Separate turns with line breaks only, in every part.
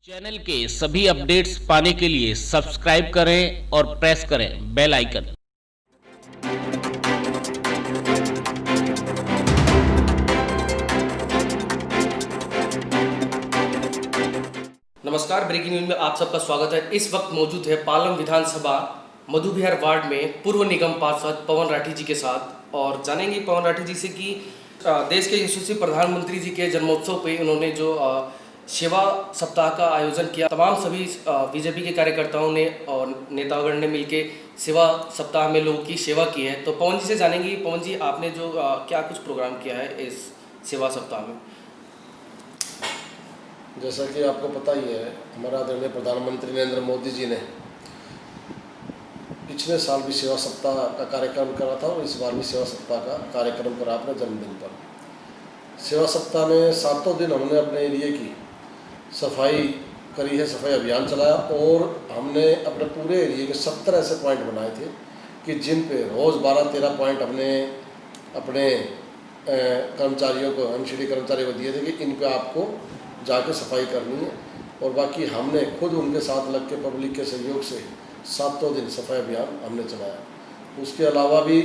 Channel के सभी updates पाने के लिए सब्सक्राइब करें और प्रेस करें बेल आइकन।
नमस्कार, ब्रेकिंग न्यूज में आप सबका स्वागत है। इस वक्त मौजूद है पालम विधानसभा मधुविहार वार्ड में पूर्व निगम पार्षद पवन राठी जी के साथ और जानेंगे पवन राठी जी से कि देश के यशस्वी प्रधानमंत्री जी के जन्मोत्सव पे उन्होंने जो सेवा सप्ताह का आयोजन किया। तमाम सभी बीजेपी के कार्यकर्ताओं ने और नेतागण ने मिलकर सेवा सप्ताह में लोगों की सेवा की है। तो पवन जी से जानेंगे, पवन जी आपने जो क्या कुछ प्रोग्राम किया है इस सेवा सप्ताह में?
जैसा कि आपको पता ही है, हमारा आदरणीय प्रधानमंत्री नरेंद्र मोदी जी ने पिछले साल भी सेवा सप्ताह का कार्यक्रम करा था और इस बार भी सेवा सप्ताह का कार्यक्रम करा अपने जन्मदिन पर। सेवा सप्ताह में 7 दिन हमने अपने एरिया की सफाई करी है, सफाई अभियान चलाया और हमने अपने पूरे एरिया के 70 ऐसे पॉइंट बनाए थे कि जिन पे रोज़ 12-13 पॉइंट हमने अपने कर्मचारियों को, एमसीडी कर्मचारियों को दिए थे कि इन पे आपको जाके सफाई करनी है। और बाकी हमने खुद उनके साथ लग के पब्लिक के सहयोग से 7 दिन सफाई अभियान हमने चलाया। उसके अलावा भी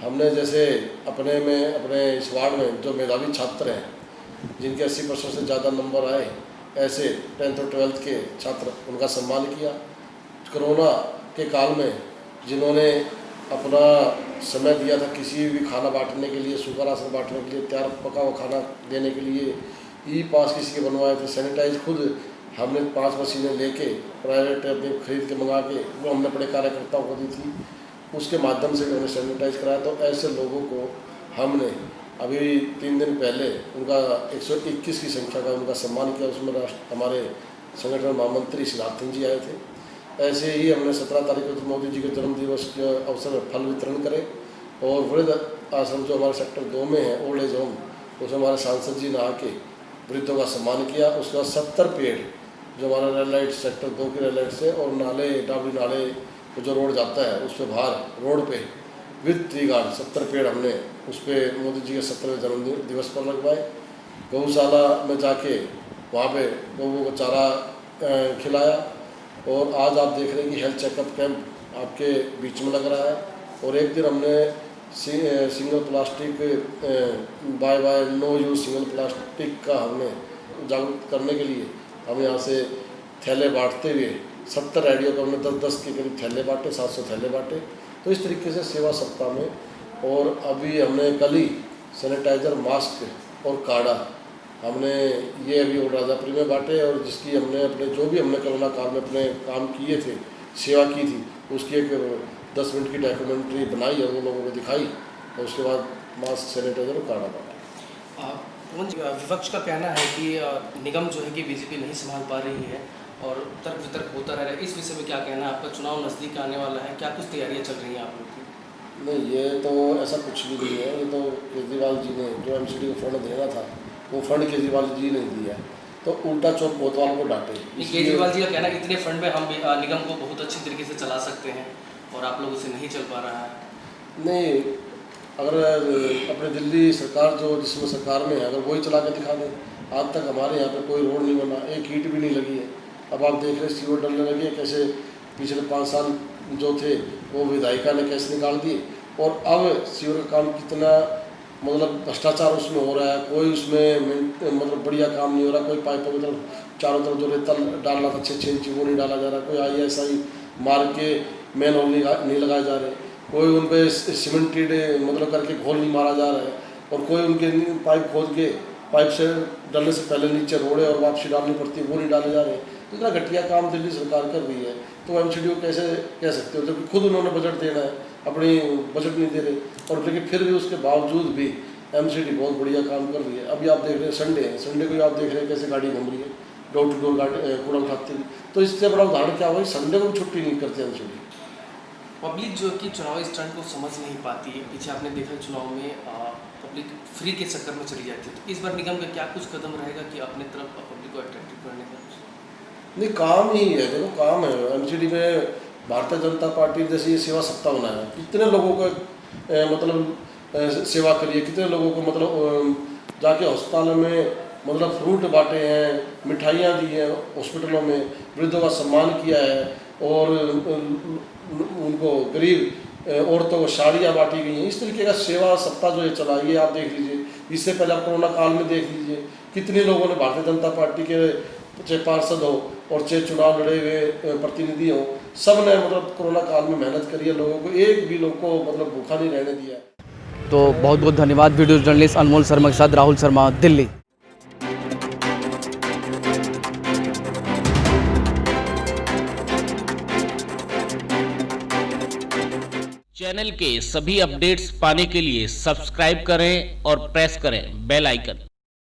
हमने जैसे अपने इस वार्ड में जो मेधावी छात्र हैं जिनके 80% से ज़्यादा नंबर आए, ऐसे 10th और 12th के छात्र, उनका सम्मान किया। कोरोना के काल में जिन्होंने अपना समय दिया था किसी भी खाना बांटने के लिए, सूखा राशन बांटने के लिए, तैयार पका हुआ खाना देने के लिए, ई पास किसी के बनवाए थे, सैनिटाइज खुद हमने 5 मशीनें लेके प्राइवेट अपने खरीद के मंगा के वो हमने अपने कार्यकर्ताओं को दी थी, उसके माध्यम से भी हमने सैनिटाइज कराया। तो ऐसे लोगों को हमने अभी 3 दिन पहले उनका 121 की संख्या का उनका सम्मान किया। उसमें हमारे संगठन महामंत्री सिद्धार्थन जी आए थे। ऐसे ही हमने 17 तारीख को मोदी जी के जन्मदिवस के अवसर पर फल वितरण करे और वृद्ध आश्रम जो हमारे सेक्टर 2 में है, ओल्ड एज होम, उसमें हमारे सांसद जी ने आके वृद्धों का सम्मान किया। उसके बाद 70 पेड़ जो हमारा रेड लाइट सेक्टर 2 की रेड लाइट से और नाले, डाबली नाले जो रोड जाता है उस पर बाहर रोड पे विद ट्री गार्ड 70 पेड़ हमने उस पर मोदी जी के 70वें जन्मदिन दिवस पर लगवाए। गौशाला में जाके वहाँ पे गौओं को चारा खिलाया और आज आप देख रहे हैं कि हेल्थ चेकअप कैंप आपके बीच में लग रहा है। और एक दिन हमने single plastic bye no use single plastic का हमने जागरूक करने के लिए हम यहाँ से थैले बांटते हुए 70 रेडियो को हमने 10-10 के करीब थैले बांटे, 700 थैले बांटे। तो इस तरीके से सेवा सप्ताह में। और अभी हमने कल ही सैनिटाइज़र, मास्क और काढ़ा हमने ये अभी राजापुरी में बांटे और जिसकी हमने अपने जो भी हमने कोरोना काल में अपने काम किए थे, सेवा की थी, उसकी एक 10 मिनट की डॉक्यूमेंट्री बनाई और उन लोगों को दिखाई और उसके बाद मास्क, सैनिटाइजर और काढ़ा बांटा।
विपक्ष का कहना है कि निगम जो है कि बीजेपी नहीं संभाल पा रही है और तर्क वितर्क होता रह रहा है। इस विषय में क्या कहना है आपका? चुनाव नज़दीक आने वाला है, क्या कुछ तैयारियां चल रही हैं आप लोग की?
नहीं, ये तो ऐसा कुछ भी नहीं है। ये तो केजरीवाल जी ने जो एमसीडी को फंड देना था वो फंड केजरीवाल जी ने दिया, तो उल्टा चौक कोतवाल को डांटे।
केजरीवाल जी का कहना है इतने फंड में हम निगम को बहुत अच्छी तरीके से चला सकते हैं और आप लोगों से नहीं चल पा रहा है।
नहीं, अगर अपने दिल्ली सरकार जो जिसमें सरकार में है, अगर वही चला के दिखा दें। आज तक हमारे यहाँ पे कोई रोड नहीं बना, एक ईंट भी नहीं लगी है। अब आप देख रहे सीवर डलने लगी है, कैसे पिछले 5 साल जो थे वो विधायिका ने कैसे निकाल दिए। और अब सीवर का काम कितना मतलब भ्रष्टाचार उसमें हो रहा है, कोई उसमें मतलब बढ़िया काम नहीं हो रहा। कोई पाइपों की तरफ चारों तरफ जो रेता डालना था 6-6 इंची वो नहीं डाला जा रहा। कोई ISI मार के मैन होल नहीं लगाए जा रहे, कोई उन पर सीमेंटेड मतलब करके घोल नहीं मारा जा रहा है और कोई उनके पाइप खोद के पाइप से डालने से पहले नीचे रोड़े और वापसी डालनी पड़ती है वो नहीं डाले जा रहे। तो इतना घटिया काम दिल्ली सरकार कर रही है, तो एमसीडी को कैसे कह सकते हो जबकि खुद उन्होंने बजट देना है, अपनी बजट नहीं दे रहे। और लेकिन फिर भी उसके बावजूद भी एमसीडी बहुत बढ़िया काम कर रही है। अभी आप देख रहे हैं संडे को आप देख रहे हैं कैसे गाड़ी घूम रही है, डोर टू डोर गाड़ी कूड़ा उठाती है। तो इससे बड़ा उदाहरण क्या हुआ, संडे को भी छुट्टी नहीं करते एमसीडी।
पब्लिक जो कि चुनावी स्टंट को समझ नहीं पाती है। पीछे आपने देखा चुनाव में पब्लिक फ्री के चक्कर में चली जाती है। तो इस बार निगम का क्या कुछ कदम रहेगा कि अपने तरफ पब्लिक को अट्रैक्टिव करने का? नहीं,
काम ही है, देखो काम है। एमसीडी में भारतीय जनता पार्टी जैसे ये सेवा सप्ताह बनाया, कितने लोगों को मतलब सेवा करिए, कितने लोगों को मतलब जाके अस्पताल में मतलब फ्रूट बांटे हैं, मिठाइयाँ दी हैं हॉस्पिटलों में, वृद्धों का सम्मान किया है और उनको गरीब औरतों को साड़ियाँ बांटी गई हैं। इस तरीके का सेवा सप्ताह जो ये चलाई है, आप देख लीजिए। इससे पहले आप कोरोना काल में देख लीजिए कितने लोगों ने भारतीय जनता पार्टी के चाहे पार्षद हो और चाहे चुनाव लड़े हुए प्रतिनिधि हो, सब ने मतलब कोरोना काल में मेहनत करी है। लोगों को एक भी लोग को मतलब भूखा नहीं रहने दिया।
तो बहुत बहुत धन्यवाद। वीडियो जर्नलिस्ट अनमोल शर्मा के साथ राहुल शर्मा, दिल्ली।
चैनल के सभी अपडेट्स पाने के लिए सब्सक्राइब करें और प्रेस करें बेल आइकन।